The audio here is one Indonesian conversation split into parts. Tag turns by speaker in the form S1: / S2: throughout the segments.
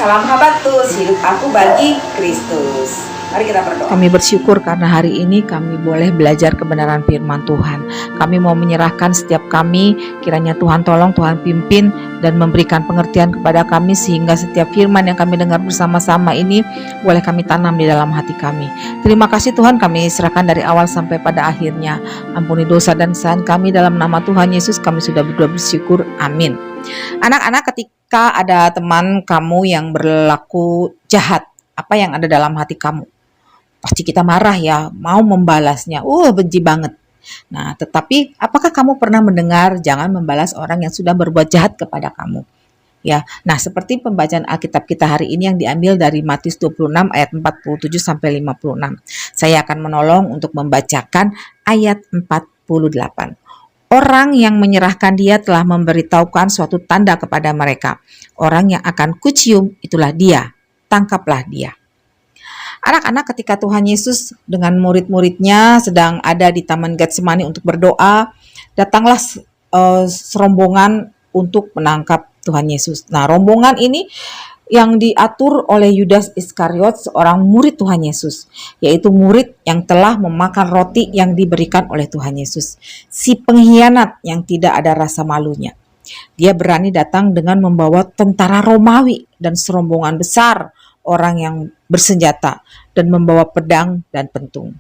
S1: salam habatus, hidup aku bagi Kristus. Mari kita berdoa.
S2: Kami bersyukur karena hari ini kami boleh belajar kebenaran firman Tuhan. Kami mau menyerahkan setiap kami, kiranya Tuhan tolong, Tuhan pimpin dan memberikan pengertian kepada kami sehingga setiap firman yang kami dengar bersama-sama ini boleh kami tanam di dalam hati kami. Terima kasih Tuhan, kami serahkan dari awal sampai pada akhirnya. Ampuni dosa dan kesalahan kami dalam nama Tuhan Yesus, kami sudah berdoa bersyukur. Amin. Anak-anak, ketika ada teman kamu yang berlaku jahat, apa yang ada dalam hati kamu? Pasti kita marah ya, mau membalasnya, benci banget. Nah, tetapi apakah kamu pernah mendengar jangan membalas orang yang sudah berbuat jahat kepada kamu? Ya, nah seperti pembacaan Alkitab kita hari ini yang diambil dari Matius 26 ayat 47 sampai 56. Saya akan menolong untuk membacakan ayat 48. Orang yang menyerahkan dia telah memberitahukan suatu tanda kepada mereka. Orang yang akan kucium itulah dia, tangkaplah dia. Anak-anak, ketika Tuhan Yesus dengan murid-muridnya sedang ada di Taman Getsemani untuk berdoa, datanglah serombongan untuk menangkap Tuhan Yesus. Nah, rombongan ini yang diatur oleh Yudas Iskariot, seorang murid Tuhan Yesus, yaitu murid yang telah memakan roti yang diberikan oleh Tuhan Yesus. Si pengkhianat yang tidak ada rasa malunya. Dia berani datang dengan membawa tentara Romawi dan serombongan besar orang yang bersenjata dan membawa pedang dan pentung.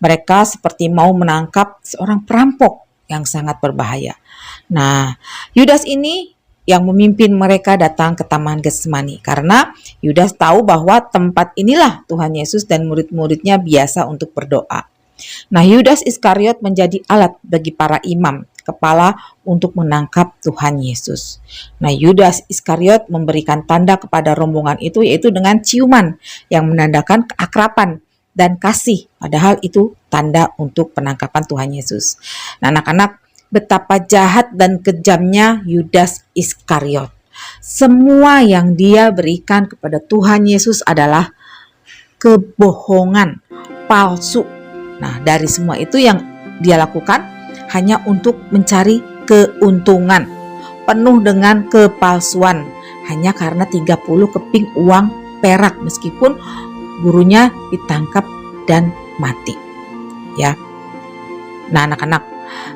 S2: Mereka seperti mau menangkap seorang perampok yang sangat berbahaya. Nah, Yudas ini yang memimpin mereka datang ke Taman Getsemani karena Yudas tahu bahwa tempat inilah Tuhan Yesus dan murid-muridnya biasa untuk berdoa. Nah, Yudas Iskariot menjadi alat bagi para imam kepala untuk menangkap Tuhan Yesus. Nah, Yudas Iskariot memberikan tanda kepada rombongan itu, yaitu dengan ciuman yang menandakan keakraban dan kasih, padahal itu tanda untuk penangkapan Tuhan Yesus. Nah, anak-anak, betapa jahat dan kejamnya Yudas Iskariot. Semua yang dia berikan kepada Tuhan Yesus adalah kebohongan, palsu. Nah, dari semua itu yang dia lakukan hanya untuk mencari keuntungan, penuh dengan kepalsuan, hanya karena 30 keping uang perak meskipun gurunya ditangkap dan mati. Ya. Nah, anak-anak,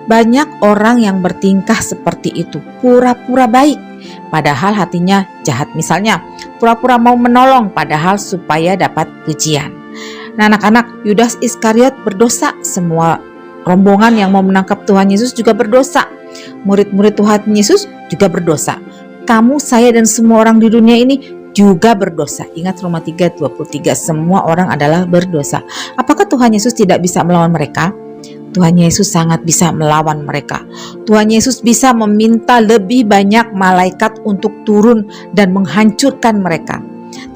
S2: banyak orang yang bertingkah seperti itu, pura-pura baik padahal hatinya jahat. Misalnya, pura-pura mau menolong padahal supaya dapat pujian. Nah, anak-anak, Yudas Iskariot berdosa, semua rombongan yang mau menangkap Tuhan Yesus juga berdosa. Murid-murid Tuhan Yesus juga berdosa. Kamu, saya, dan semua orang di dunia ini juga berdosa. Ingat Roma 3:23, semua orang adalah berdosa. Apakah Tuhan Yesus tidak bisa melawan mereka? Tuhan Yesus sangat bisa melawan mereka. Tuhan Yesus bisa meminta lebih banyak malaikat untuk turun dan menghancurkan mereka.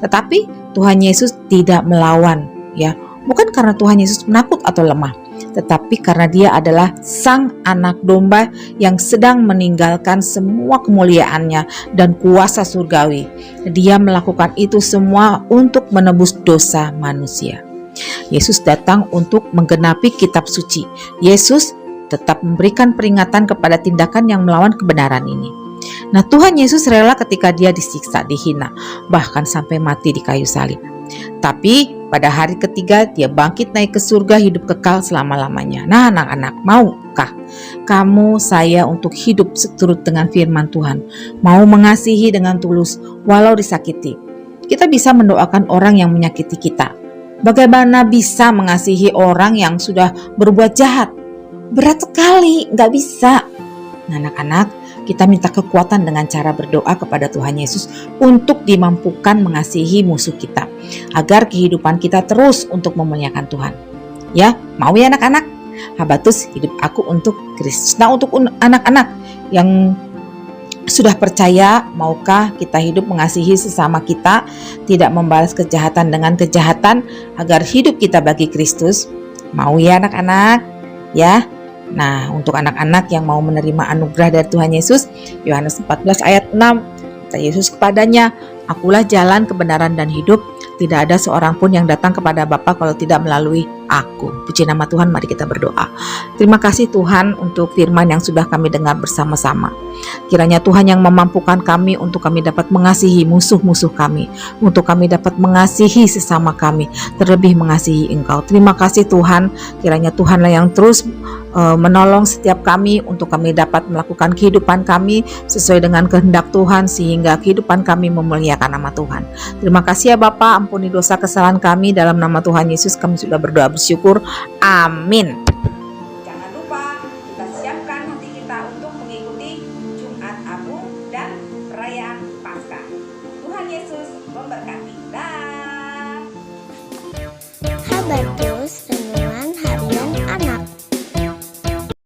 S2: Tetapi Tuhan Yesus tidak melawan, ya. Bukan karena Tuhan Yesus penakut atau lemah, tetapi karena dia adalah sang anak domba yang sedang meninggalkan semua kemuliaannya dan kuasa surgawi. Dia melakukan itu semua untuk menebus dosa manusia. Yesus datang untuk menggenapi kitab suci. Yesus tetap memberikan peringatan kepada tindakan yang melawan kebenaran ini. Nah, Tuhan Yesus rela ketika dia disiksa, dihina, bahkan sampai mati di kayu salib. Tapi pada hari ketiga dia bangkit naik ke surga, hidup kekal selama-lamanya. Nah, anak-anak, maukah kamu, saya untuk hidup seturut dengan firman Tuhan? Mau mengasihi dengan tulus walau disakiti? Kita bisa mendoakan orang yang menyakiti kita. Bagaimana bisa mengasihi orang yang sudah berbuat jahat? Berat sekali, gak bisa. Nah, anak-anak, kita minta kekuatan dengan cara berdoa kepada Tuhan Yesus untuk dimampukan mengasihi musuh kita, agar kehidupan kita terus untuk memuliakan Tuhan. Ya, mau ya anak-anak? Habatus, hidup aku untuk Kristus. Nah, untuk anak-anak yang sudah percaya, maukah kita hidup mengasihi sesama kita, tidak membalas kejahatan dengan kejahatan, agar hidup kita bagi Kristus? Mau ya anak-anak? Ya. Nah, untuk anak-anak yang mau menerima anugerah dari Tuhan Yesus, Yohanes 14 ayat 6, kata Yesus kepadanya, "Akulah jalan, kebenaran, dan hidup. Tidak ada seorang pun yang datang kepada Bapa kalau tidak melalui aku. Puji nama Tuhan, mari kita berdoa. Terima kasih Tuhan untuk firman yang sudah kami dengar bersama-sama. Kiranya Tuhan yang memampukan kami untuk kami dapat mengasihi musuh-musuh kami, untuk kami dapat mengasihi sesama kami, terlebih mengasihi Engkau. Terima kasih Tuhan, kiranya Tuhanlah yang terus menolong setiap kami untuk kami dapat melakukan kehidupan kami sesuai dengan kehendak Tuhan, sehingga kehidupan kami memuliakan nama Tuhan. Terima kasih ya Bapa, ampuni dosa kesalahan kami, dalam nama Tuhan Yesus kami sudah berdoa bersyukur, amin.
S1: Jangan lupa kita siapkan hati kita untuk mengikuti Jumat Agung dan perayaan Paskah. Tuhan Yesus memberkati. Dah.
S3: Kabar